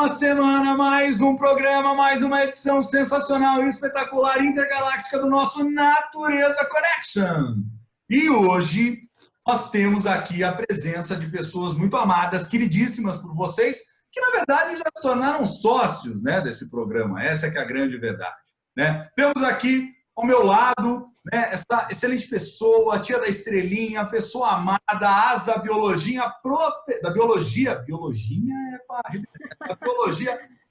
uma semana, mais um programa, mais uma edição sensacional e espetacular intergaláctica do nosso Natureza Connection. E hoje nós temos aqui a presença de pessoas muito amadas, queridíssimas por vocês, que na verdade já se tornaram sócios, né, desse programa. Essa é que é a grande verdade, né? Temos aqui ao meu lado, né, essa excelente pessoa, a tia da estrelinha, a pessoa amada, a as da biologia,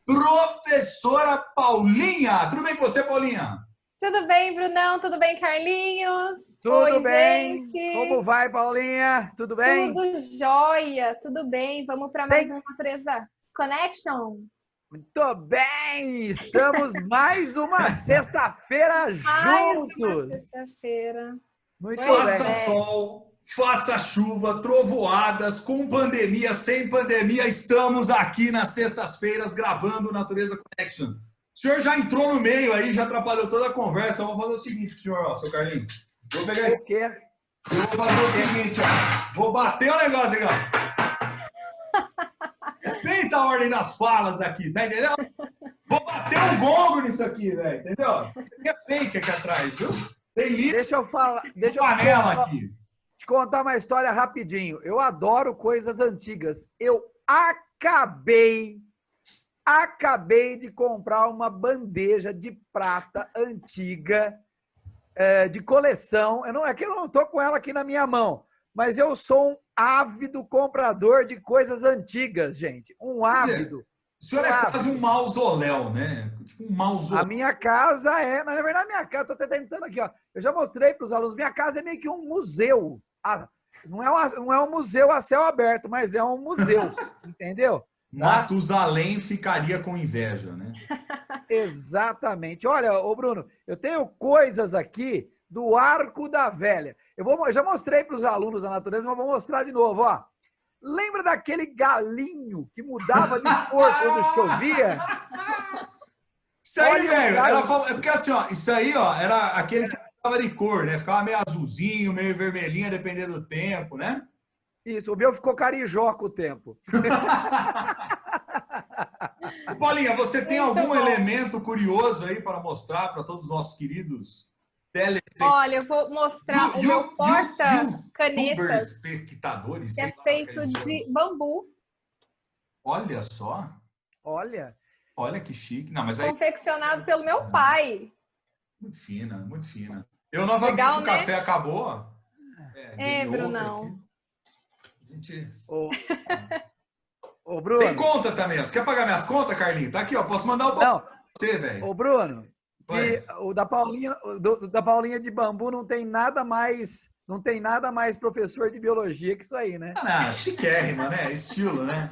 professora Paulinha. Tudo bem com você, Paulinha? Tudo bem, Brunão? Tudo bem, Carlinhos? Tudo Oi, bem? gente. Como vai, Paulinha? Tudo bem? Tudo jóia, tudo bem. Vamos para mais uma Natureza Connection. Muito bem! Estamos mais uma sexta-feira juntos! Sexta-feira. Muito Faça bem. sol, faça chuva, trovoadas, com pandemia, sem pandemia, estamos aqui nas sextas-feiras gravando Natureza Connection. O senhor já entrou no meio aí, já atrapalhou toda a conversa. Vamos fazer o seguinte, senhor, ó, seu Carlinhos. Vou pegar esse... O quê? Eu vou fazer o seguinte, ó. Vou bater o negócio aqui, ó. Respeita a ordem das falas aqui, tá entendendo? Vou bater um gongo nisso aqui, velho, entendeu? Isso aqui é fake aqui atrás, viu? Tem livro. Deixa eu falar. Deixa Panela aqui. te contar uma história rapidinho. Eu adoro coisas antigas. Eu acabei de comprar uma bandeja de prata antiga de coleção. É que eu não estou com ela aqui na minha mão, mas eu sou um ávido comprador de coisas antigas, gente. Um ávido. O senhor é quase um mausoléu, né? Tipo um mausoléu. A minha casa na verdade, minha casa, estou até tentando aqui, ó. Eu já mostrei para os alunos, minha casa é meio que um museu. Não é um museu a céu aberto, mas é um museu, entendeu? Matusalém ficaria com inveja, né? Exatamente. Olha, ô Bruno, eu tenho coisas aqui do Arco da Velha. Eu já mostrei para os alunos da natureza, mas vou mostrar de novo, ó. Lembra daquele galinho que mudava de cor quando chovia? Isso aí, velho, é porque assim, ó, isso aí, ó, era aquele que mudava de cor, né? Ficava meio azulzinho, meio vermelhinho, dependendo do tempo, né? Isso, o meu ficou carijó com o tempo. Paulinha, você tem algum elemento curioso aí para mostrar para todos os nossos queridos telespectadores? Olha, eu vou mostrar o meu porta-canetas, espectadores, que é feito de bambu. Olha só. Olha que chique. Não, mas aí... Confeccionado pelo meu pai. Muito fina, muito fina. Eu novamente, Legal, o né? café acabou. Brunão. Gente... Ô, Bruno. Tem conta também. Você quer pagar minhas contas, Carlinhos? Tá aqui, ó. Posso mandar o Não. pra você, velho. Ô, Bruno, o da Paulinha de bambu não tem nada mais professor de biologia que isso aí, né? Não, chiquérrima, né? Estilo, né?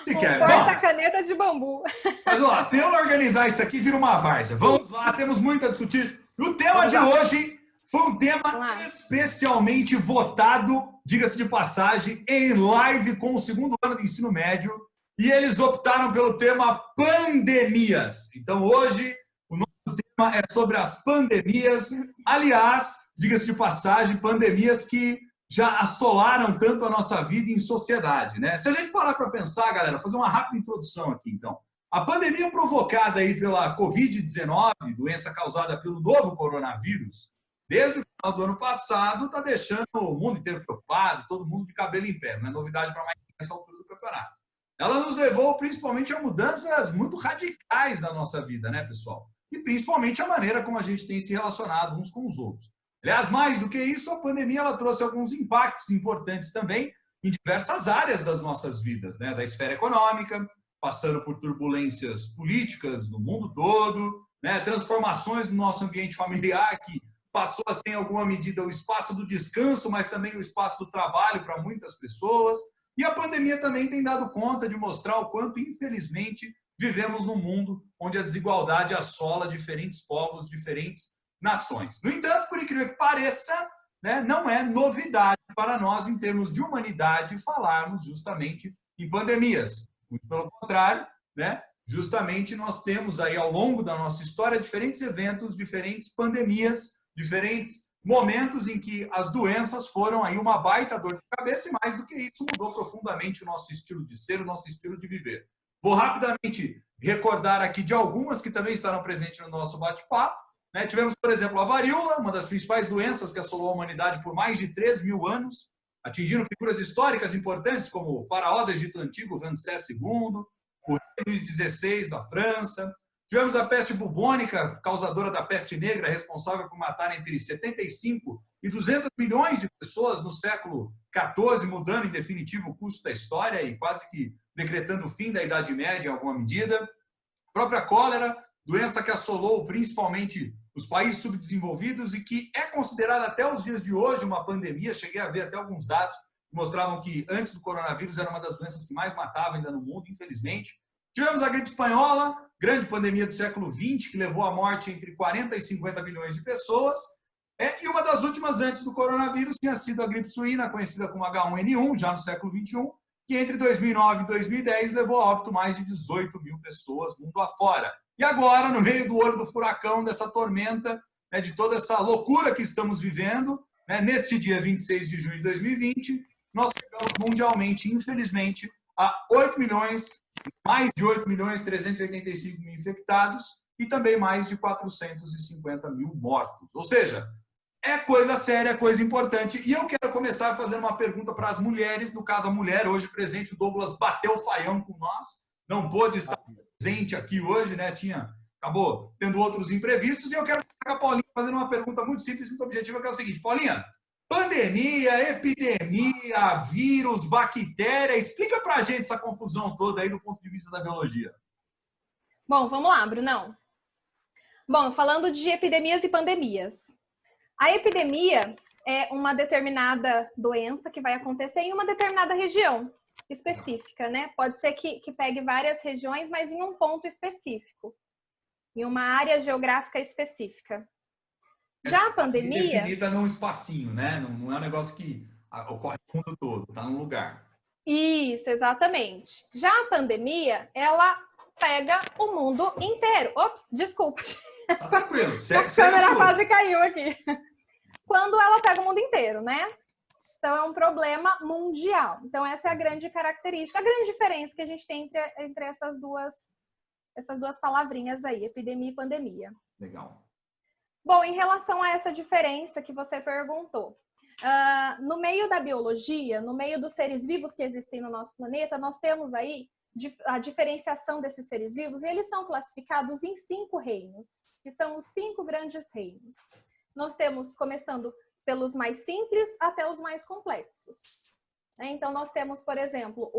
Um porta-caneta de bambu. Mas, ó, se eu não organizar isso aqui, vira uma várzea. Vamos lá, temos muito a discutir. E o tema de hoje foi um tema especialmente votado, diga-se de passagem, em live com o segundo ano de ensino médio. E eles optaram pelo tema pandemias. Então, hoje, o nosso tema é sobre as pandemias. Aliás, diga-se de passagem, pandemias que já assolaram tanto a nossa vida em sociedade, né? Se a gente parar para pensar, galera, fazer uma rápida introdução aqui, então. A pandemia provocada aí pela Covid-19, doença causada pelo novo coronavírus, desde o final do ano passado, está deixando o mundo inteiro preocupado, todo mundo de cabelo em pé. Não é novidade para mais nessa altura do campeonato. Ela nos levou principalmente a mudanças muito radicais na nossa vida, né, pessoal? E principalmente a maneira como a gente tem se relacionado uns com os outros. Aliás, mais do que isso, a pandemia ela trouxe alguns impactos importantes também em diversas áreas das nossas vidas, né? Da esfera econômica, passando por turbulências políticas no mundo todo, né? Transformações no nosso ambiente familiar, que passou a ser, em alguma medida, o espaço do descanso, mas também o espaço do trabalho para muitas pessoas. E a pandemia também tem dado conta de mostrar o quanto, infelizmente, vivemos num mundo onde a desigualdade assola diferentes povos, diferentes nações. No entanto, por incrível que pareça, né, não é novidade para nós, em termos de humanidade, falarmos justamente em pandemias. Muito pelo contrário, né, justamente nós temos aí, ao longo da nossa história, diferentes eventos, diferentes pandemias, diferentes momentos em que as doenças foram aí uma baita dor de cabeça e, mais do que isso, mudou profundamente o nosso estilo de ser, o nosso estilo de viver. Vou rapidamente recordar aqui de algumas que também estarão presentes no nosso bate-papo. Né? Tivemos, por exemplo, a varíola, uma das principais doenças que assolou a humanidade por mais de 3.000 anos, atingindo figuras históricas importantes como o faraó do Egito Antigo, Ramsés II, o rei Luís XVI da França. Tivemos a peste bubônica, causadora da peste negra, responsável por matar entre 75 e 200 milhões de pessoas no século XIV, mudando em definitivo o curso da história e quase que decretando o fim da Idade Média em alguma medida. A própria cólera, doença que assolou principalmente os países subdesenvolvidos e que é considerada até os dias de hoje uma pandemia. Cheguei a ver até alguns dados que mostravam que antes do coronavírus era uma das doenças que mais matava ainda no mundo, infelizmente. Tivemos a gripe espanhola, grande pandemia do século XX, que levou à morte entre 40 e 50 milhões de pessoas. E uma das últimas antes do coronavírus tinha sido a gripe suína, conhecida como H1N1, já no século XXI, que entre 2009 e 2010 levou a óbito mais de 18 mil pessoas mundo afora. E agora, no meio do olho do furacão, dessa tormenta, né, de toda essa loucura que estamos vivendo, né, neste dia 26 de junho de 2020, nós chegamos mundialmente, infelizmente, a 8 milhões, mais de 8 milhões 385 mil infectados e também mais de 450 mil mortos. Ou seja, é coisa séria, coisa importante. E eu quero começar fazendo uma pergunta para as mulheres. No caso, a mulher hoje presente, o Douglas bateu o faião com nós, não pôde estar presente aqui hoje, né? Acabou tendo outros imprevistos. E eu quero começar com a Paulinha fazendo uma pergunta muito simples, muito objetiva, que é o seguinte. Paulinha, pandemia, epidemia, vírus, bactéria, explica para a gente essa confusão toda aí do ponto de vista da biologia. Bom, vamos lá, Brunão. Bom, falando de epidemias e pandemias. A epidemia é uma determinada doença que vai acontecer em uma determinada região específica, né? Pode ser que pegue várias regiões, mas em um ponto específico, em uma área geográfica específica. Já a pandemia... Definida num espacinho, né? Não é um negócio que ocorre no mundo todo, tá num lugar. Isso, exatamente. Já a pandemia, ela pega o mundo inteiro. Ops, desculpa. Tá tranquilo, a câmera quase caiu aqui. Quando ela pega o mundo inteiro, né? Então, é um problema mundial. Então, essa é a grande característica, a grande diferença que a gente tem entre essas duas palavrinhas aí, epidemia e pandemia. Legal. Bom, em relação a essa diferença que você perguntou, no meio da biologia, no meio dos seres vivos que existem no nosso planeta, nós temos aí a diferenciação desses seres vivos, e eles são classificados em 5 reinos, que são os 5 grandes reinos. Nós temos, começando pelos mais simples até os mais complexos. Então, nós temos, por exemplo,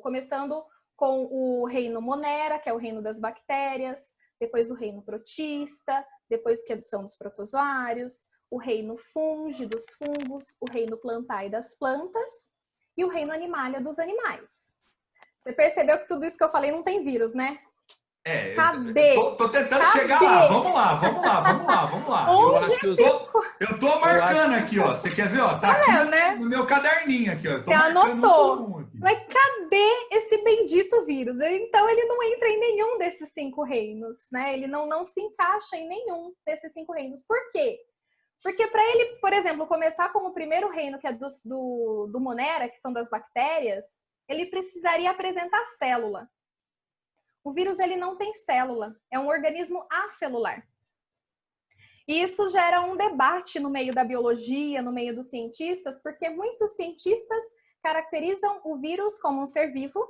começando com o reino Monera, que é o reino das bactérias, depois o reino protista, depois que são dos protozoários, o reino fungi, dos fungos, o reino plantae das plantas e o reino animalia dos animais. Você percebeu que tudo isso que eu falei não tem vírus, né? Cadê? Tô tentando chegar lá. Vamos lá. Eu tô marcando aqui, ó. Você quer ver, ó? Tá aqui no meu caderninho aqui, ó. Você anotou. Mas cadê esse bendito vírus? Então, ele não entra em nenhum desses 5 reinos, né? Ele não se encaixa em nenhum desses 5 reinos. Por quê? Porque para ele, por exemplo, começar com o primeiro reino, que é do Monera, que são das bactérias, ele precisaria apresentar célula. O vírus, ele não tem célula, é um organismo acelular. E isso gera um debate no meio da biologia, no meio dos cientistas, porque muitos cientistas caracterizam o vírus como um ser vivo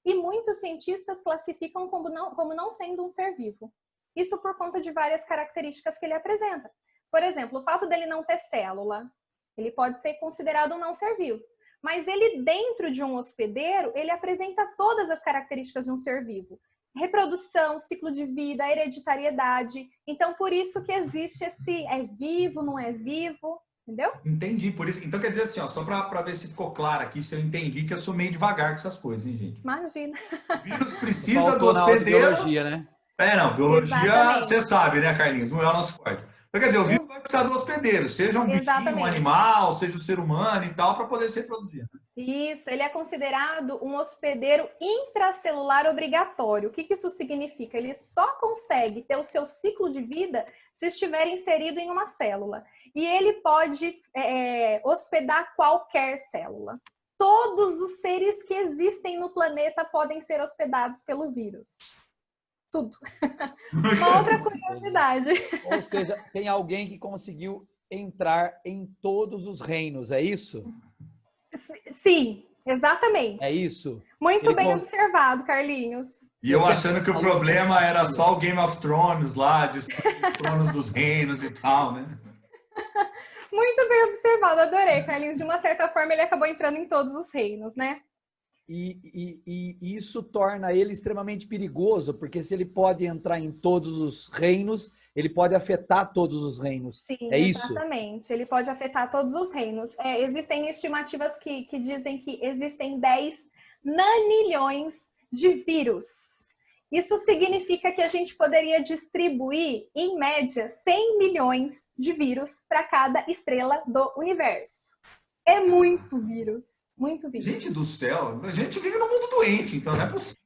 e muitos cientistas classificam como não sendo um ser vivo. Isso por conta de várias características que ele apresenta. Por exemplo, o fato dele não ter célula, ele pode ser considerado um não ser vivo. Mas ele, dentro de um hospedeiro, ele apresenta todas as características de um ser vivo. Reprodução, ciclo de vida, hereditariedade. Então, por isso que existe esse é vivo, não é vivo, entendeu? Entendi, por isso. Então, quer dizer assim, ó, só para ver se ficou claro aqui, se eu entendi, que eu sou meio devagar com essas coisas, hein, gente? Imagina. O vírus precisa do hospedeiro. Biologia, né? Biologia, exatamente. Você sabe, né, Carlinhos? Não é o nosso forte. Então, quer dizer, o vírus vai precisar do hospedeiro, seja um bichinho, um animal, seja o ser humano e tal, para poder se reproduzir. Isso, ele é considerado um hospedeiro intracelular obrigatório. O que isso significa? Ele só consegue ter o seu ciclo de vida se estiver inserido em uma célula. E ele pode hospedar qualquer célula. todos os seres que existem no planeta podem ser hospedados pelo vírus. Tudo. Uma outra curiosidade. Ou seja, tem alguém que conseguiu entrar em todos os reinos, é isso? Sim, exatamente. É isso? Muito bem observado, Carlinhos. E eu achando que o problema era só o Game of Thrones lá, de os tronos dos reinos e tal, né? Muito bem observado, adorei, Carlinhos. De uma certa forma, ele acabou entrando em todos os reinos, né? E isso torna ele extremamente perigoso, porque se ele pode entrar em todos os reinos, ele pode afetar todos os reinos. Sim, é isso? Exatamente. Ele pode afetar todos os reinos. Existem estimativas que dizem que existem 10 nanilhões de vírus. Isso significa que a gente poderia distribuir, em média, 100 milhões de vírus para cada estrela do universo. É muito vírus, muito vírus. Gente do céu, a gente vive num mundo doente, então não é possível.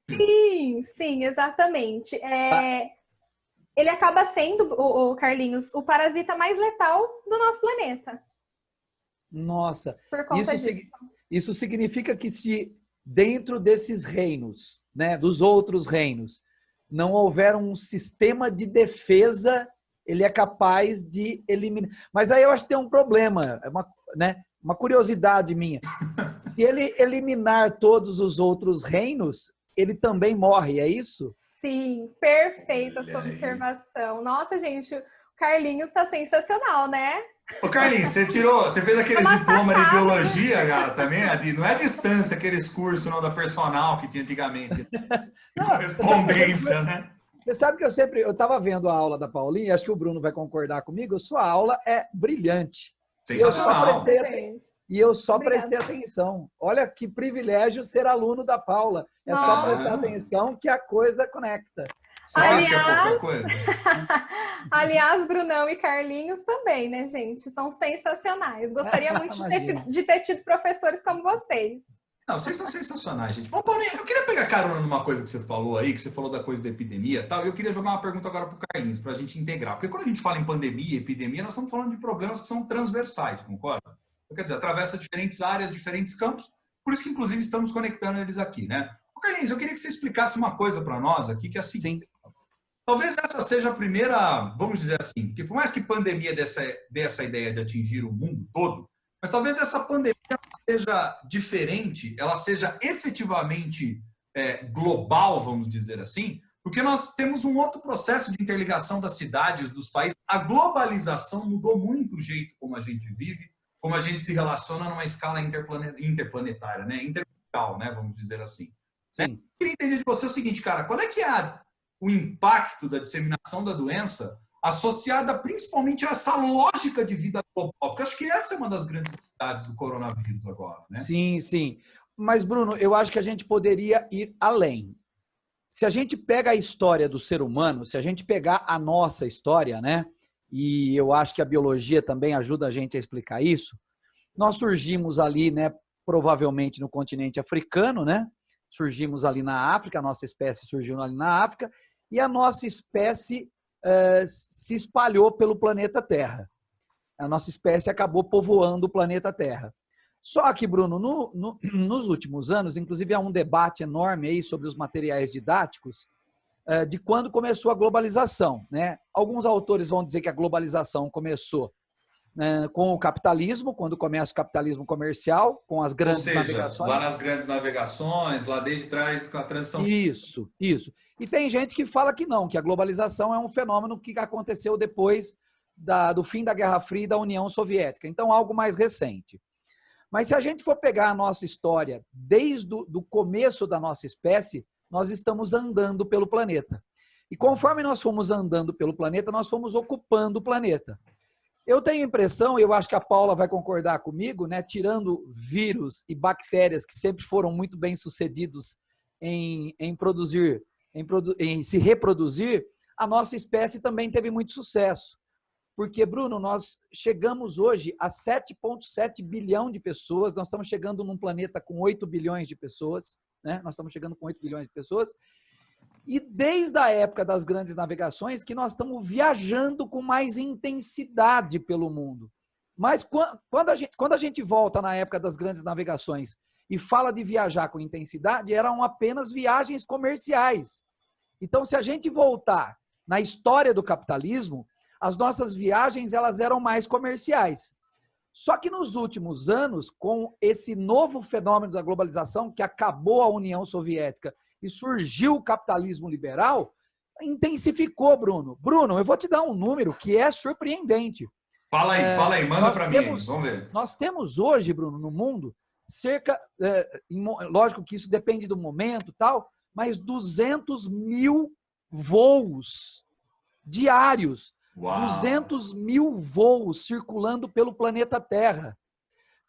Sim, exatamente. Ele acaba sendo, o Carlinhos, o parasita mais letal do nosso planeta. Nossa, por conta disso. Isso significa que se dentro desses reinos, né, dos outros reinos, não houver um sistema de defesa, ele é capaz de eliminar. Mas aí eu acho que tem um problema, uma curiosidade minha. Se ele eliminar todos os outros reinos, ele também morre, é isso? Sim, perfeita a sua observação. Nossa, gente, o Carlinhos está sensacional, né? Ô, Carlinhos, você fez aqueles diplomas de biologia, cara, também? Não é a distância, aqueles cursos não, da personal que tinha antigamente. Correspondência, né? Você sabe que eu estava vendo a aula da Paulinha, acho que o Bruno vai concordar comigo, sua aula é brilhante. Sensacional. E eu só prestei atenção. Olha que privilégio ser aluno da Paula. É só prestar atenção que a coisa conecta. Aliás, Brunão e Carlinhos também, né, gente? São sensacionais. Gostaria muito de ter tido professores como vocês. Não, vocês são sensacionais, gente. Bom, Paulinha, eu queria pegar carona numa coisa que você falou aí, que você falou da coisa da epidemia e tal, e eu queria jogar uma pergunta agora para o Carlinhos, para a gente integrar. Porque quando a gente fala em pandemia, epidemia, nós estamos falando de problemas que são transversais, concorda? Quer dizer, atravessa diferentes áreas, diferentes campos, por isso que, inclusive, estamos conectando eles aqui, né? Ô, Carlinhos, eu queria que você explicasse uma coisa para nós aqui, que é assim, talvez essa seja a primeira, vamos dizer assim, que por mais que pandemia dê essa ideia de atingir o mundo todo, mas talvez essa pandemia seja diferente, ela seja efetivamente global, vamos dizer assim, porque nós temos um outro processo de interligação das cidades, dos países. A globalização mudou muito o jeito como a gente vive, como a gente se relaciona numa escala interplanetária, né? Intermundial, né? Vamos dizer assim. Sim. Eu queria entender de você o seguinte, cara, qual é que é o impacto da disseminação da doença associada principalmente a essa lógica de vida global? Porque eu acho que essa é uma das grandes dificuldades do coronavírus agora, né? Sim, sim. Mas, Bruno, eu acho que a gente poderia ir além. Se a gente pega a história do ser humano, se a gente pegar a nossa história, né? E eu acho que a biologia também ajuda a gente a explicar isso. Nós surgimos ali, né? Provavelmente no continente africano, né? Surgimos ali na África, a nossa espécie surgiu ali na África, e a nossa espécie se espalhou pelo planeta Terra. A nossa espécie acabou povoando o planeta Terra. Só que, Bruno, nos últimos anos, inclusive há um debate enorme aí sobre os materiais didáticos de quando começou a globalização, né? Alguns autores vão dizer que a globalização começou com o capitalismo, quando começa o capitalismo comercial, com as grandes navegações. Lá nas grandes navegações, lá desde trás, com a transição. Isso. E tem gente que fala que não, que a globalização é um fenômeno que aconteceu depois do fim da Guerra Fria e da União Soviética. Então, algo mais recente. Mas se a gente for pegar a nossa história, desde o começo da nossa espécie, nós estamos andando pelo planeta. E conforme nós fomos andando pelo planeta, nós fomos ocupando o planeta. Eu tenho a impressão, e eu acho que a Paula vai concordar comigo, né, tirando vírus e bactérias que sempre foram muito bem sucedidos em se reproduzir, a nossa espécie também teve muito sucesso. Porque, Bruno, nós chegamos hoje a 7,7 bilhão de pessoas, nós estamos chegando num planeta com 8 bilhões de pessoas, né? Nós estamos chegando com 8 bilhões de pessoas, e desde a época das grandes navegações que nós estamos viajando com mais intensidade pelo mundo. Mas quando a gente volta na época das grandes navegações e fala de viajar com intensidade, eram apenas viagens comerciais. Então, se a gente voltar na história do capitalismo, as nossas viagens elas eram mais comerciais. Só que nos últimos anos, com esse novo fenômeno da globalização, que acabou a União Soviética e surgiu o capitalismo liberal, intensificou, Bruno. Bruno, eu vou te dar um número que é surpreendente. Fala aí, manda para mim. Vamos ver. Nós temos hoje, Bruno, no mundo, cerca, lógico que isso depende do momento tal, mas 200 mil voos diários. Uau. 200 mil voos circulando pelo planeta Terra.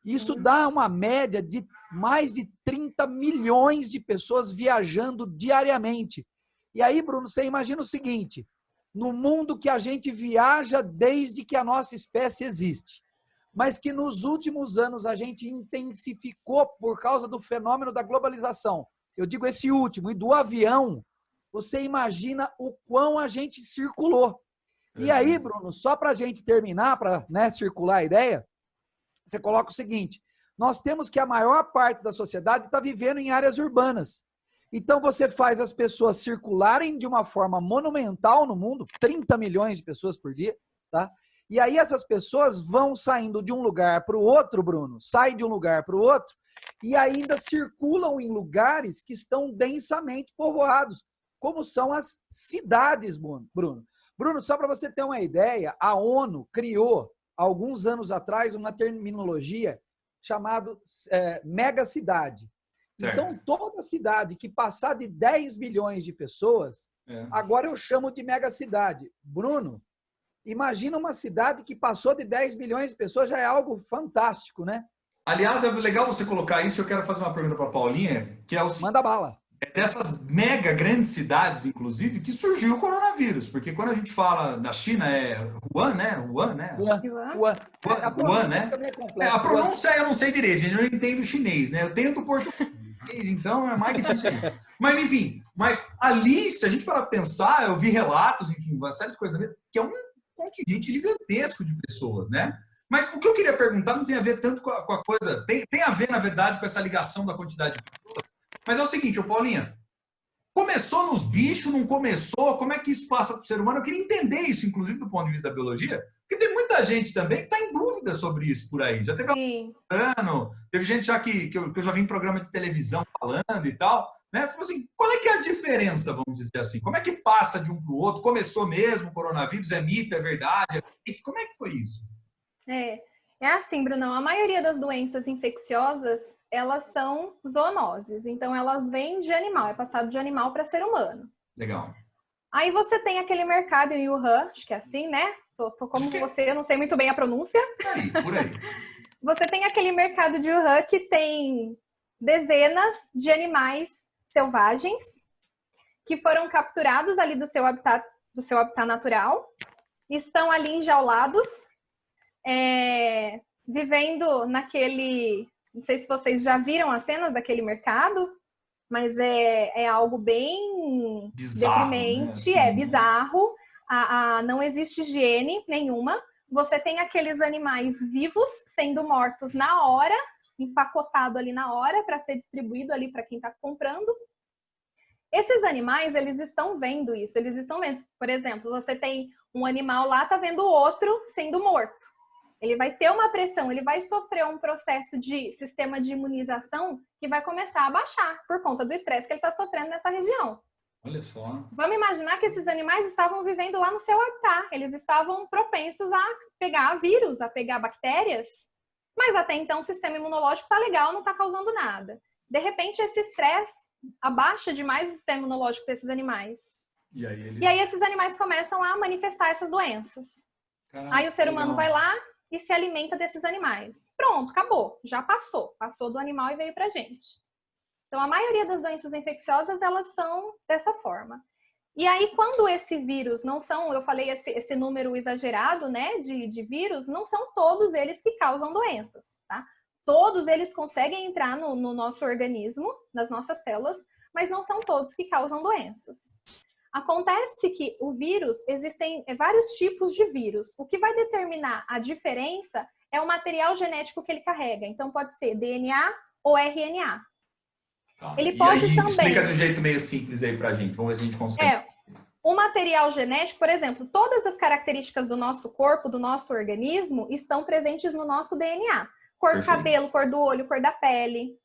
Isso dá uma média de mais de 30 milhões de pessoas viajando diariamente. E aí, Bruno, você imagina o seguinte, no mundo que a gente viaja desde que a nossa espécie existe, mas que nos últimos anos a gente intensificou por causa do fenômeno da globalização. Eu digo esse último, e do avião, você imagina o quão a gente circulou. E aí, Bruno, só para a gente terminar, para circular a ideia, você coloca o seguinte, nós temos que a maior parte da sociedade está vivendo em áreas urbanas. Então, você faz as pessoas circularem de uma forma monumental no mundo, 30 milhões de pessoas por dia, tá? E aí essas pessoas vão saindo de um lugar para o outro, Bruno, saem de um lugar para o outro, e ainda circulam em lugares que estão densamente povoados, como são as cidades, Bruno. Bruno, só para você ter uma ideia, a ONU criou, alguns anos atrás, uma terminologia chamada megacidade. Certo. Então, toda cidade que passar de 10 milhões de pessoas, agora eu chamo de megacidade. Bruno, imagina uma cidade que passou de 10 milhões de pessoas, já é algo fantástico, né? Aliás, é legal você colocar isso, eu quero fazer uma pergunta para a Paulinha, que é o... Manda bala. É dessas mega grandes cidades, inclusive, que surgiu o coronavírus. Porque quando a gente fala da China, é Wuhan, né? Wuhan, né? Wuhan, né? A pronúncia eu não sei direito, gente. Eu não entendo chinês, né? Eu tento português, então é mais difícil. Mas, enfim, ali, se a gente parar para pensar, eu vi relatos, enfim, uma série de coisas, que é um contingente gigantesco de pessoas, né? Mas o que eu queria perguntar não tem a ver tanto com a coisa... Tem a ver, na verdade, com essa ligação da quantidade de pessoas. Mas é o seguinte, Paulinha, começou nos bichos, não começou? Como é que isso passa para o ser humano? Eu queria entender isso, inclusive, do ponto de vista da biologia, porque tem muita gente também que está em dúvida sobre isso por aí. Já teve teve gente já que eu já vi em programa de televisão falando e tal, né? Falou assim, qual é que é a diferença, vamos dizer assim? Como é que passa de um para o outro? Começou mesmo o coronavírus? É mito, é verdade? Como é que foi isso? É assim, Brunão, a maioria das doenças infecciosas, elas são zoonoses. Então, elas vêm de animal, é passado de animal para ser humano. Legal. Aí você tem aquele mercado em Wuhan, acho que é assim, né? Tô como você, eu não sei muito bem a pronúncia. Por aí. Você tem aquele mercado de Wuhan que tem dezenas de animais selvagens que foram capturados ali do seu habitat natural, estão ali enjaulados, vivendo naquele... Não sei se vocês já viram as cenas daquele mercado, mas é algo bem bizarro, deprimente, né? Assim, bizarro. Não existe higiene nenhuma. Você tem aqueles animais vivos sendo mortos na hora, empacotado ali na hora para ser distribuído ali para quem está comprando. Esses animais, eles estão vendo isso, eles estão vendo. Por exemplo, você tem um animal lá, tá vendo o outro sendo morto. Ele vai ter uma pressão, ele vai sofrer um processo de sistema de imunização que vai começar a baixar por conta do estresse que ele está sofrendo nessa região. Olha só. Vamos imaginar que esses animais estavam vivendo lá no seu habitat. Eles estavam propensos a pegar vírus, a pegar bactérias. Mas até então o sistema imunológico está legal, não está causando nada. De repente, esse estresse abaixa demais o sistema imunológico desses animais. E aí esses animais começam a manifestar essas doenças. Caraca, aí o ser humano vai lá e se alimenta desses animais. Pronto, acabou. Já passou. Passou do animal e veio pra gente. Então, a maioria das doenças infecciosas, elas são dessa forma. E aí, quando esse vírus não são, eu falei esse número exagerado, né, de vírus, não são todos eles que causam doenças, tá? Todos eles conseguem entrar no nosso organismo, nas nossas células, mas não são todos que causam doenças. Acontece que o vírus, existem vários tipos de vírus. O que vai determinar a diferença é o material genético que ele carrega. Então, pode ser DNA ou RNA. Tá. Ele pode aí, também... Explica de um jeito meio simples aí pra gente. Vamos ver se a gente consegue. O material genético, por exemplo, todas as características do nosso corpo, do nosso organismo, estão presentes no nosso DNA. Cor do cabelo, cor do olho, cor da pele.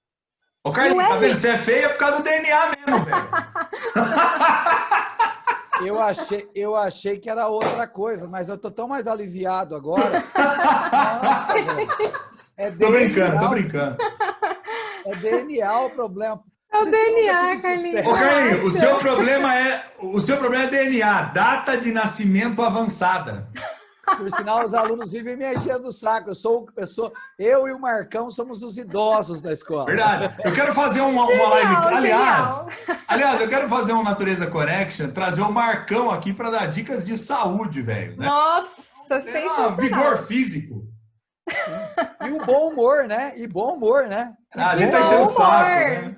Ô, Carlinhos, tá vendo? Você é feia por causa do DNA mesmo, velho. Eu achei que era outra coisa, mas eu tô tão mais aliviado agora. Nossa, velho. Tô brincando. É DNA o problema. É o DNA, Carlinhos. Ô, Carlinhos, o seu problema é DNA, data de nascimento avançada. Por sinal, os alunos vivem me enchendo o saco. Eu e o Marcão somos os idosos da escola. Verdade. Eu quero fazer uma live. Aliás, eu quero fazer um Natureza Connection, trazer o Marcão aqui para dar dicas de saúde, velho. Né? Nossa, sensacional. Vigor físico. E o bom humor, né? A gente tá enchendo o saco, né?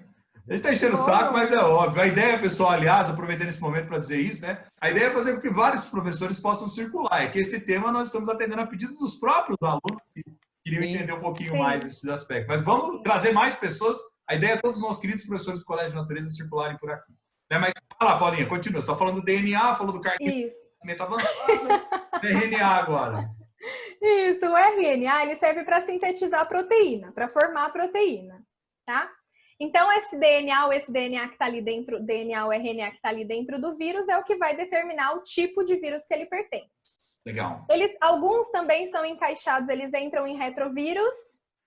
A gente tá enchendo o saco, mas é óbvio. A ideia, pessoal, aliás, aproveitando esse momento para dizer isso, né? A ideia é fazer com que vários professores possam circular. É que esse tema nós estamos atendendo a pedido dos próprios alunos que queriam entender um pouquinho mais esses aspectos. Mas vamos trazer mais pessoas. A ideia é todos os nossos queridos professores do Colégio de Natureza circularem por aqui. Né? Mas, fala lá, Paulinha, continua. Você está falando do DNA, falou do carnívoro, avançado, RNA agora. Isso, o RNA ele serve para sintetizar a proteína, para formar a proteína, tá? Então, esse DNA ou esse DNA que está ali dentro, DNA ou RNA que está ali dentro do vírus é o que vai determinar o tipo de vírus que ele pertence. Legal. Alguns também são encaixados, eles entram em retrovírus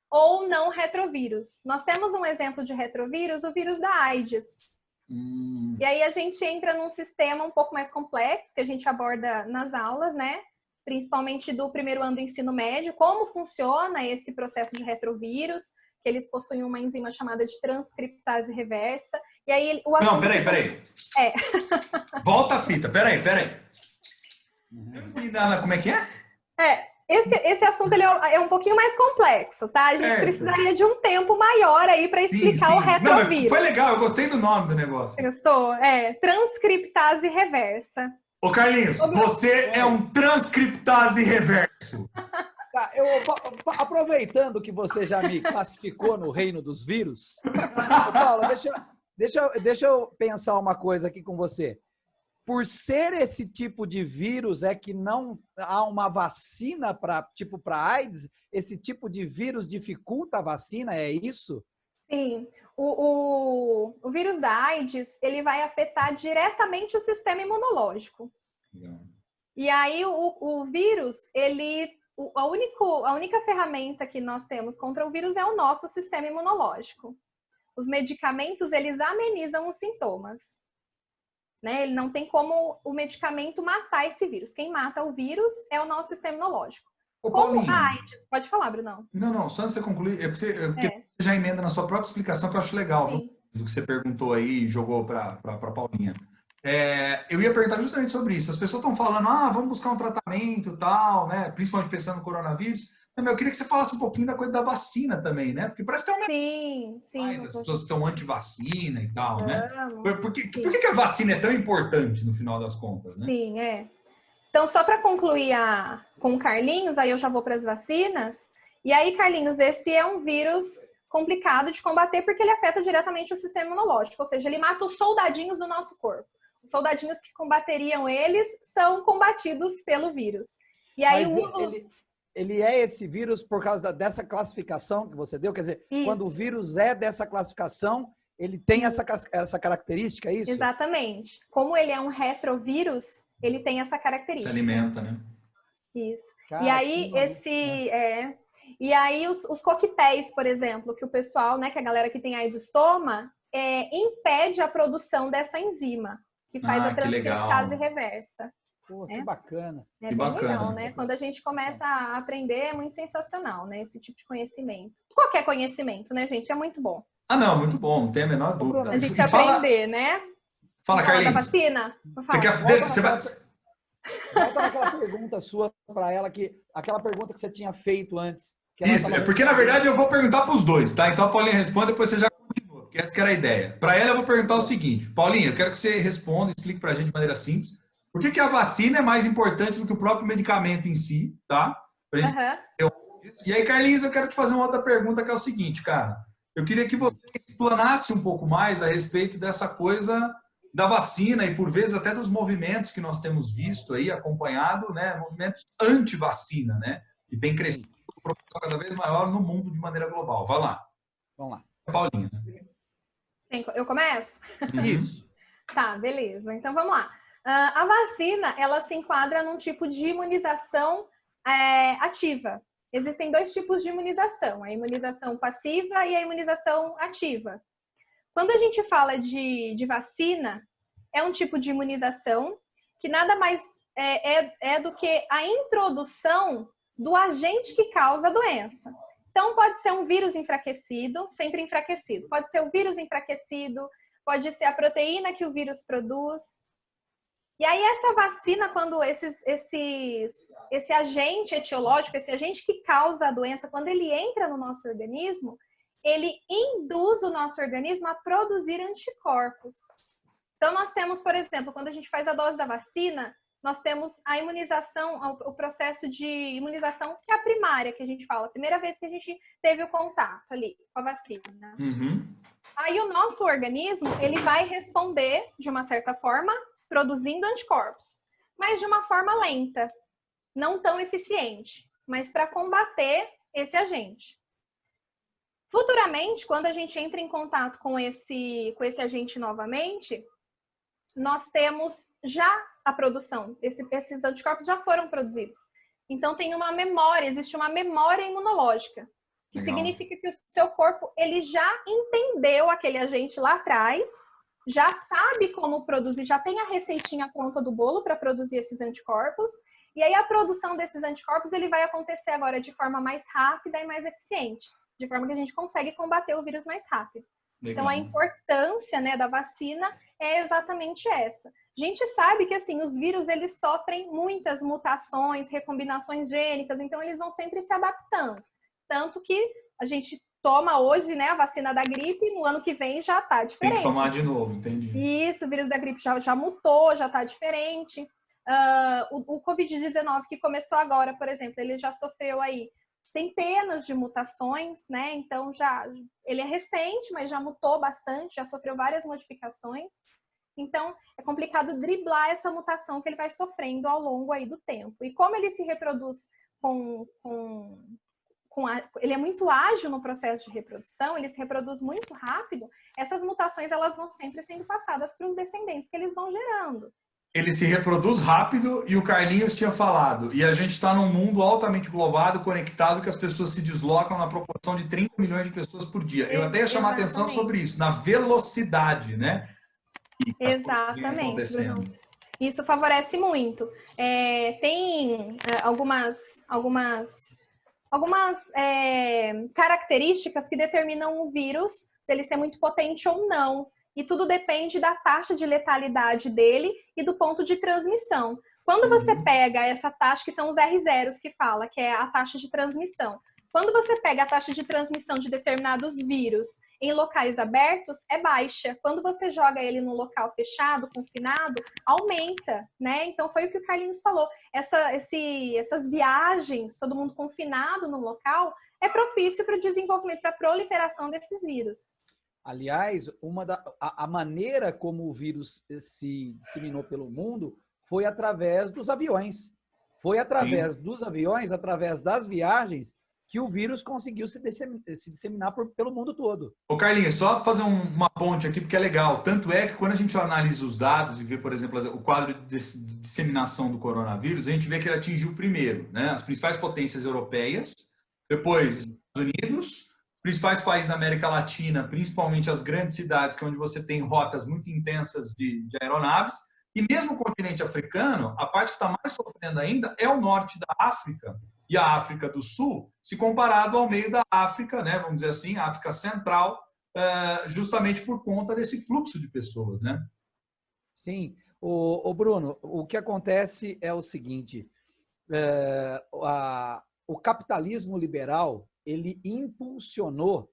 ou não retrovírus. Nós temos um exemplo de retrovírus, o vírus da AIDS. E aí a gente entra num sistema um pouco mais complexo, que a gente aborda nas aulas, né? Principalmente do primeiro ano do ensino médio, como funciona esse processo de retrovírus, que eles possuem uma enzima chamada de transcriptase reversa. E aí o assunto... Não, peraí. Volta a fita, peraí. Como é que é? Esse assunto ele é um pouquinho mais complexo, tá? A gente precisaria de um tempo maior aí para explicar o retrovírus. Não, foi legal, eu gostei do nome do negócio. Gostou? Transcriptase reversa. Ô, Carlinhos, você é um transcriptase reverso. Tá, aproveitando que você já me classificou no reino dos vírus, Paulo, deixa eu pensar uma coisa aqui com você. Por ser esse tipo de vírus, é que não há uma vacina para AIDS? Esse tipo de vírus dificulta a vacina, é isso? Sim. O vírus da AIDS, ele vai afetar diretamente o sistema imunológico. E aí, o vírus, a única ferramenta que nós temos contra o vírus é o nosso sistema imunológico. Os medicamentos, eles amenizam os sintomas. Né? Ele não tem como o medicamento matar esse vírus. Quem mata o vírus é o nosso sistema imunológico. Como a AIDS... Pode falar, Brunão. Não, só antes de você concluir, porque você já emenda na sua própria explicação, que eu acho legal, do que você perguntou aí e jogou para a Paulinha. Eu ia perguntar justamente sobre isso. As pessoas estão falando, vamos buscar um tratamento e tal, né? Principalmente pensando no coronavírus. Eu queria que você falasse um pouquinho da coisa da vacina também, né? Porque parece que tem Sim. as pessoas que são anti-vacina e tal, né? Por que a vacina é tão importante no final das contas, né? Sim, Então, só para concluir com o Carlinhos, aí eu já vou para as vacinas. E aí, Carlinhos, esse é um vírus complicado de combater porque ele afeta diretamente o sistema imunológico. Ou seja, ele mata os soldadinhos do nosso corpo. Os soldadinhos que combateriam eles são combatidos pelo vírus. E aí ele é esse vírus por causa dessa classificação que você deu? Quer dizer, quando o vírus é dessa classificação, ele tem essa característica, é isso? Exatamente. Como ele é um retrovírus, ele tem essa característica. Se alimenta, né? Isso. Cara, e aí, E aí, os coquetéis, por exemplo, que o pessoal, né, que a galera que tem AIDS toma, impede a produção dessa enzima, que faz a transcriptase reversa. Pô, que bacana. É bem legal, né? Quando a gente começa a aprender, é muito sensacional, né? Esse tipo de conhecimento. Qualquer conhecimento, né, gente? É muito bom. Não, muito bom, não tem a menor dúvida. A gente aprender, né? Fala, Carlinhos. Da vacina? Volta naquela pergunta sua para ela, aquela pergunta que você tinha feito antes. Isso, porque na verdade eu vou perguntar para os dois, tá? Então a Paulinha responde, depois você já continua, porque essa que era a ideia. Para ela eu vou perguntar o seguinte, Paulinha, eu quero que você responda, explique para a gente de maneira simples, por que a vacina é mais importante do que o próprio medicamento em si, tá? E aí, Carlinhos, eu quero te fazer uma outra pergunta que é o seguinte, cara. Eu queria que você explanasse um pouco mais a respeito dessa coisa da vacina e, por vezes, até dos movimentos que nós temos visto aí, acompanhado, né? Movimentos anti-vacina, né? E tem crescido com proporção cada vez maior no mundo de maneira global. Vai lá. Vamos lá. Paulinha. Eu começo? Isso. Tá, beleza. Então, vamos lá. A vacina, ela se enquadra num tipo de imunização ativa. Existem dois tipos de imunização, a imunização passiva e a imunização ativa. Quando a gente fala de vacina, é um tipo de imunização que nada mais é do que a introdução do agente que causa a doença. Então, pode ser um vírus enfraquecido, sempre enfraquecido. Pode ser o vírus enfraquecido, pode ser a proteína que o vírus produz. E aí, essa vacina, quando esse agente etiológico, esse agente que causa a doença, quando ele entra no nosso organismo, ele induz o nosso organismo a produzir anticorpos. Então, nós temos, por exemplo, quando a gente faz a dose da vacina, nós temos a imunização, o processo de imunização, que é a primária, que a gente fala, a primeira vez que a gente teve o contato ali com a vacina. Uhum. Aí, o nosso organismo, ele vai responder, de uma certa forma, produzindo anticorpos, mas de uma forma lenta, não tão eficiente, mas para combater esse agente. Futuramente, quando a gente entra em contato com esse agente novamente, nós temos já a produção, esses anticorpos já foram produzidos. Então, tem uma memória, existe uma memória imunológica, que Legal. significa que o seu corpo, ele já entendeu aquele agente lá atrás, já sabe como produzir, já tem a receitinha pronta do bolo para produzir esses anticorpos, e aí a produção desses anticorpos ele vai acontecer agora de forma mais rápida e mais eficiente, de forma que a gente consegue combater o vírus mais rápido. Legal. Então, a importância, né, da vacina é exatamente essa. A gente sabe que, assim, os vírus, eles sofrem muitas mutações, recombinações gênicas, então eles vão sempre se adaptando. Tanto que a gente toma hoje, né, a vacina da gripe, e no ano que vem já tá diferente. Tem que tomar de novo, entendi. Isso, o vírus da gripe já mutou, já tá diferente. O Covid-19 que começou agora, por exemplo, ele já sofreu aí centenas de mutações, né? Então ele é recente, mas já mutou bastante, já sofreu várias modificações. Então é complicado driblar essa mutação que ele vai sofrendo ao longo aí do tempo. E como ele se reproduz ele é muito ágil no processo de reprodução, ele se reproduz muito rápido, essas mutações elas vão sempre sendo passadas para os descendentes que eles vão gerando. Ele se reproduz rápido e o Carlinhos tinha falado. E a gente está num mundo altamente globado, conectado, que as pessoas se deslocam na proporção de 30 milhões de pessoas por dia. Eu até ia chamar atenção sobre isso, na velocidade, né? Exatamente. Isso favorece muito. Tem algumas características que determinam o vírus, dele ser muito potente ou não. E tudo depende da taxa de letalidade dele e do ponto de transmissão. Quando você pega essa taxa, que são os R0s que fala, que é a taxa de transmissão. Quando você pega a taxa de transmissão de determinados vírus em locais abertos, é baixa. Quando você joga ele num local fechado, confinado, aumenta, né? Então, foi o que o Carlinhos falou. Essas viagens, todo mundo confinado no local, é propício para o desenvolvimento, para a proliferação desses vírus. Aliás, a maneira como o vírus se disseminou pelo mundo foi através dos aviões. Foi através dos aviões, através das viagens, que o vírus conseguiu se disseminar pelo mundo todo. Ô Carlinhos, só fazer uma ponte aqui, porque é legal. Tanto é que quando a gente analisa os dados e vê, por exemplo, o quadro de disseminação do coronavírus, a gente vê que ele atingiu primeiro, né, as principais potências europeias, depois Estados Unidos, principais países da América Latina, principalmente as grandes cidades, que é onde você tem rotas muito intensas de aeronaves, e mesmo o continente africano, a parte que está mais sofrendo ainda é o norte da África e a África do Sul, se comparado ao meio da África, né, vamos dizer assim, a África Central, justamente por conta desse fluxo de pessoas, né? Sim. O Bruno, o que acontece é o seguinte, o capitalismo liberal, ele impulsionou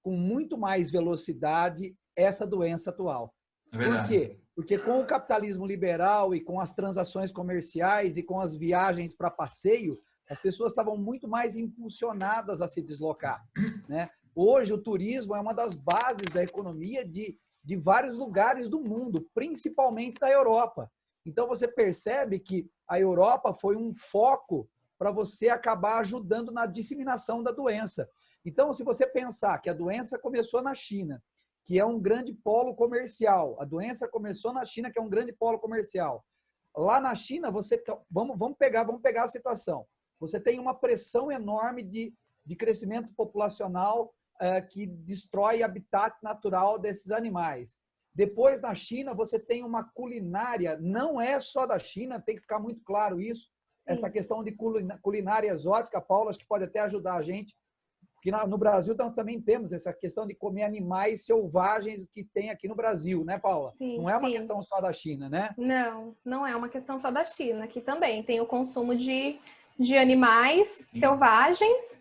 com muito mais velocidade essa doença atual. Por quê? Porque com o capitalismo liberal e com as transações comerciais e com as viagens para passeio, As pessoas estavam muito mais impulsionadas a se deslocar, né? Hoje, o turismo é uma das bases da economia de vários lugares do mundo, principalmente da Europa. Então, você percebe que a Europa foi um foco para você acabar ajudando na disseminação da doença. Então, se você pensar que a doença começou na China, que é um grande polo comercial, a doença começou na China, que é um grande polo comercial. Lá na China, vamos pegar a situação. Você tem uma pressão enorme de crescimento populacional que destrói o habitat natural desses animais. Depois, na China, você tem uma culinária, não é só da China, tem que ficar muito claro isso. Sim. Essa questão de culinária exótica, Paula, acho que pode até ajudar a gente, porque no Brasil também temos essa questão de comer animais selvagens que tem aqui no Brasil, né, Paula? Sim, não é uma questão só da China, né? Não, não é uma questão só da China. Aqui também tem o consumo de animais selvagens.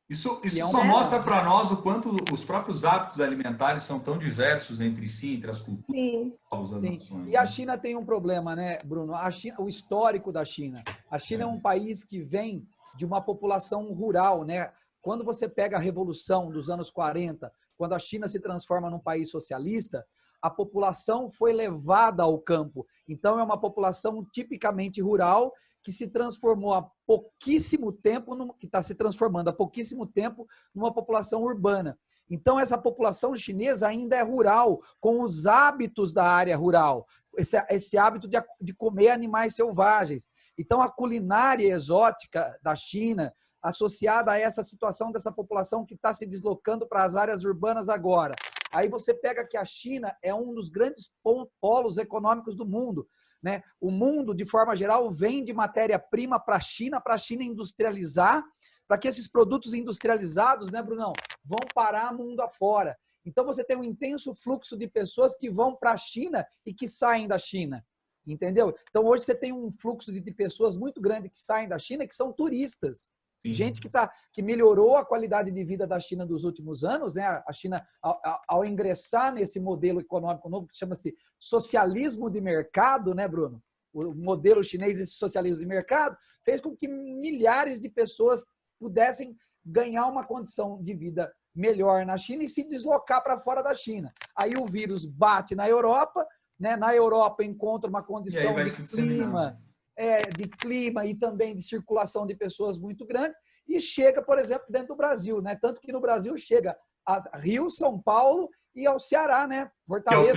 Isso só mostra para nós o quanto os próprios hábitos alimentares são tão diversos entre si, entre as culturas. Sim. Das nações, e a China tem um problema, né, Bruno? O histórico da China. A China é um país que vem de uma população rural, né? Quando você pega a Revolução dos anos 40, quando a China se transforma num país socialista, a população foi levada ao campo. Então, é uma população tipicamente rural que se transformou há pouquíssimo tempo, que está se transformando há pouquíssimo tempo numa população urbana. Então, essa população chinesa ainda é rural, com os hábitos da área rural, esse hábito de comer animais selvagens. Então, a culinária exótica da China, associada a essa situação dessa população que está se deslocando para as áreas urbanas agora. Aí você pega que a China é um dos grandes polos econômicos do mundo, né? O mundo, de forma geral, vende matéria-prima para a China industrializar, para que esses produtos industrializados, né, Brunão, vão parar mundo afora. Então, você tem um intenso fluxo de pessoas que vão para a China e que saem da China, entendeu? Então, hoje você tem um fluxo de pessoas muito grande que saem da China e que são turistas. Sim. Gente que melhorou a qualidade de vida da China dos últimos anos, né? A China, ao ingressar nesse modelo econômico novo, que chama-se socialismo de mercado, né, Bruno? O modelo chinês, esse socialismo de mercado, fez com que milhares de pessoas pudessem ganhar uma condição de vida melhor na China e se deslocar para fora da China. Aí o vírus bate na Europa, né? Na Europa encontra uma condição de clima e também de circulação de pessoas muito grande e chega, por exemplo, dentro do Brasil, né? Tanto que no Brasil chega a Rio, São Paulo e ao Ceará, né? Fortaleza,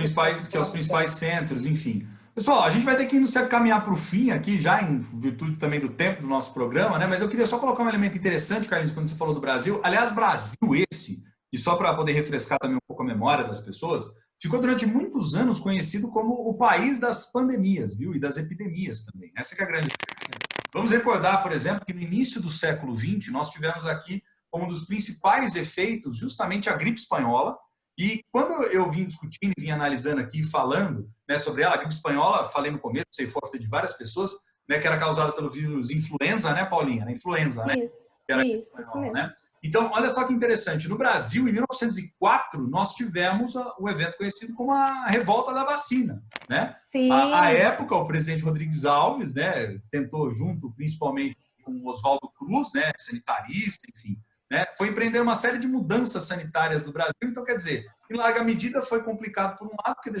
que é os principais centros, enfim. Pessoal, a gente vai ter que nos caminhar para o fim aqui, já em virtude também do tempo do nosso programa, né? Mas eu queria só colocar um elemento interessante, Carlinhos, quando você falou do Brasil. Aliás, Brasil esse, e só para poder refrescar também um pouco a memória das pessoas, ficou durante muitos anos conhecido como o país das pandemias, viu? E das epidemias também. Essa que é a grande diferença. Vamos recordar, por exemplo, que no início do século XX, nós tivemos aqui como um dos principais efeitos justamente a gripe espanhola. E quando eu vim discutindo, vim analisando aqui, falando, né, sobre ela, a gripe espanhola, falei no começo, sei forte de várias pessoas, né, que era causada pelo vírus influenza, né, Paulinha? Influenza, né? Isso mesmo. Né? Então, olha só que interessante. No Brasil, em 1904, nós tivemos o evento conhecido como a revolta da vacina, né? Sim. À época, o presidente Rodrigues Alves, né, tentou junto, principalmente com Oswaldo Cruz, né, sanitarista, enfim, né, foi empreender uma série de mudanças sanitárias no Brasil. Então, quer dizer, em larga medida foi complicado por um lado, porque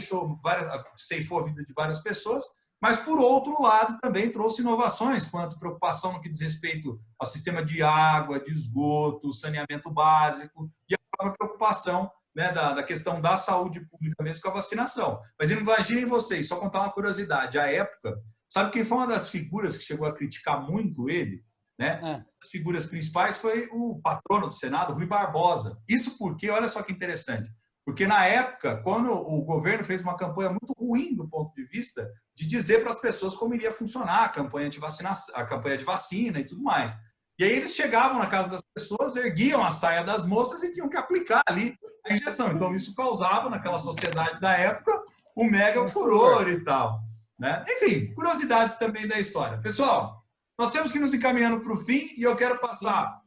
ceifou a vida de várias pessoas, mas, por outro lado, também trouxe inovações quanto preocupação no que diz respeito ao sistema de água, de esgoto, saneamento básico e a própria preocupação, né, da questão da saúde pública mesmo com a vacinação. Mas imaginem vocês, só contar uma curiosidade, à época, sabe quem foi uma das figuras que chegou a criticar muito ele? Né? As figuras principais foi o patrono do Senado, Rui Barbosa. Isso porque, olha só que interessante, porque na época, quando o governo fez uma campanha muito ruim do ponto de vista de dizer para as pessoas como iria funcionar a campanha de vacinação, a campanha de vacina e tudo mais. E aí eles chegavam na casa das pessoas, erguiam a saia das moças e tinham que aplicar ali a injeção. Então isso causava, naquela sociedade da época, um mega furor e tal. Né? Enfim, curiosidades também da história. Pessoal, nós temos que nos encaminhando para o fim e eu quero passar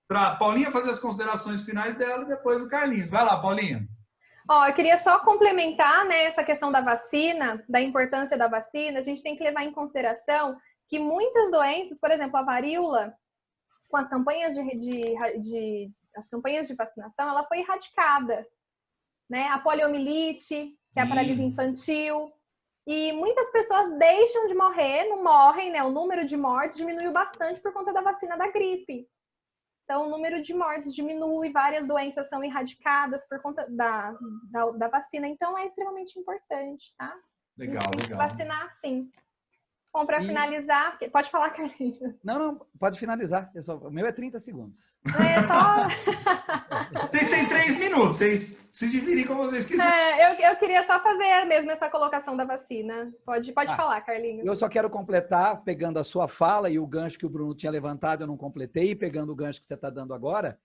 para a Paulinha fazer as considerações finais dela e depois o Carlinhos. Vai lá, Paulinha. Eu queria só complementar, né, essa questão da vacina, da importância da vacina. A gente tem que levar em consideração que muitas doenças, por exemplo, a varíola, com as campanhas as campanhas de vacinação, ela foi erradicada, né? A poliomielite, que é a paralisia infantil, e muitas pessoas deixam de morrer, não morrem, né? O número de mortes diminuiu bastante por conta da vacina da gripe. Então, o número de mortes diminui, várias doenças são erradicadas por conta da vacina. Então, é extremamente importante, tá? Legal, tem que legal. vacinar, sim. Bom, para finalizar... Pode falar, Carlinhos. Não, pode finalizar. O meu é 30 segundos. É só... Vocês têm 3 minutos, vocês se dividem como vocês quiserem. Eu queria só fazer mesmo essa colocação da vacina. Pode falar, Carlinhos. Eu só quero completar, pegando a sua fala e o gancho que o Bruno tinha levantado, eu não completei, e pegando o gancho que você está dando agora,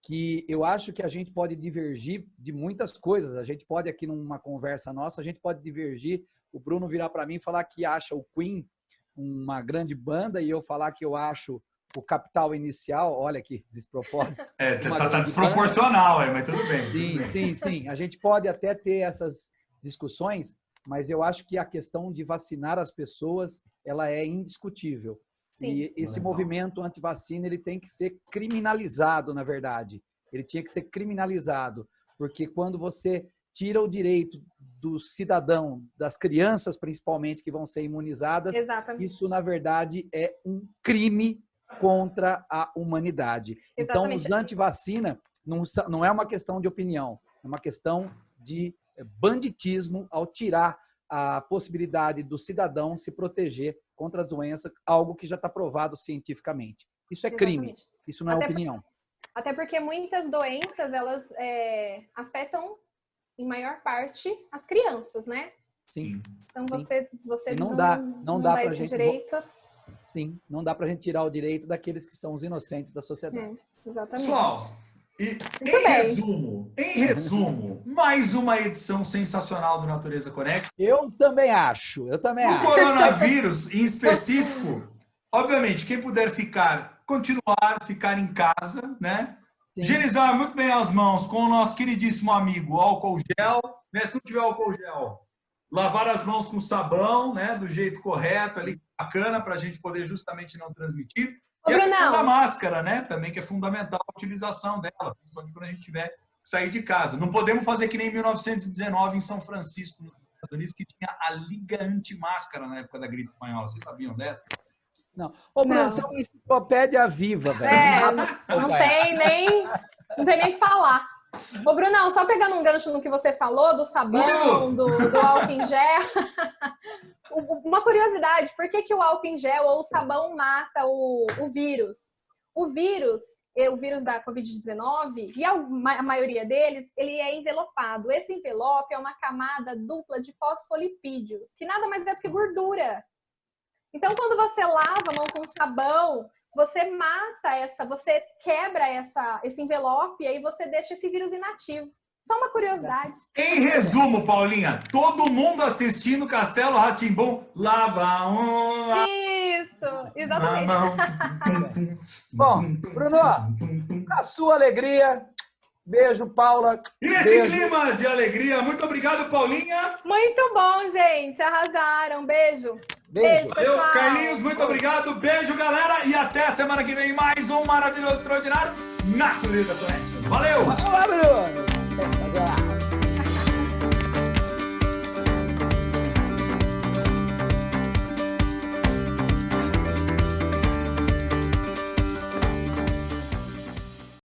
que eu acho que a gente pode divergir de muitas coisas. A gente pode, aqui numa conversa nossa, a gente pode divergir, o Bruno virar para mim e falar que acha o Queen uma grande banda e eu falar que eu acho o Capital Inicial, olha que despropósito. Tá desproporcional, mas tudo bem. Sim. A gente pode até ter essas discussões, mas eu acho que a questão de vacinar as pessoas, ela é indiscutível. Sim. E esse movimento anti-vacina, ele tem que ser criminalizado, na verdade. Ele tinha que ser criminalizado, porque quando você tira o direito do cidadão, das crianças principalmente, que vão ser imunizadas, exatamente, isso, na verdade, é um crime contra a humanidade. Exatamente. Então, os anti-vacina não é uma questão de opinião, é uma questão de banditismo ao tirar a possibilidade do cidadão se proteger contra a doença, algo que já está provado cientificamente. Isso é crime, exatamente, isso não é opinião. Até porque muitas doenças, elas afetam, em maior parte, as crianças, né? Sim. Então, sim. você não dá pra esse gente direito. Sim, não dá para a gente tirar o direito daqueles que são os inocentes da sociedade. Exatamente. Pessoal, em resumo, mais uma edição sensacional do Natureza Connect. Eu também acho. O coronavírus, em específico, obviamente, quem puder continuar em casa, né? Sim. Higienizar muito bem as mãos com o nosso queridíssimo amigo álcool gel, né? Se não tiver álcool gel, lavar as mãos com sabão, né? Do jeito correto, ali, bacana, para a gente poder justamente não transmitir. E a questão da máscara, né? Também, que é fundamental a utilização dela, principalmente quando a gente tiver que sair de casa. Não podemos fazer que nem em 1919 em São Francisco, nos Estados Unidos, que tinha a Liga Anti-Máscara na época da gripe espanhola. Vocês sabiam dessa? Não. Ô, Bruno, você é uma enciclopédia viva, velho. Não tem nem o que falar. Ô, Brunão, só pegando um gancho no que você falou, do sabão, do álcool em gel. Uma curiosidade, por que o álcool em gel ou o sabão mata o vírus? O vírus da Covid-19, e a maioria deles, ele é envelopado. Esse envelope é uma camada dupla de fosfolipídios, que nada mais é do que gordura. Então, quando você lava a mão com sabão, você você quebra esse envelope e aí você deixa esse vírus inativo. Só uma curiosidade. Em resumo, Paulinha, todo mundo assistindo Castelo Rá-Tim-Bum, lava uma... Isso, exatamente. Bom, Bruno, a sua alegria... Beijo, Paula. E nesse clima de alegria, muito obrigado, Paulinha. Muito bom, gente. Arrasaram. Beijo. Beijo, pessoal. Valeu, Carlinhos, muito obrigado. Beijo, galera. E até a semana que vem, mais um maravilhoso, extraordinário Natureza Connect. Valeu! Olá, Bruno!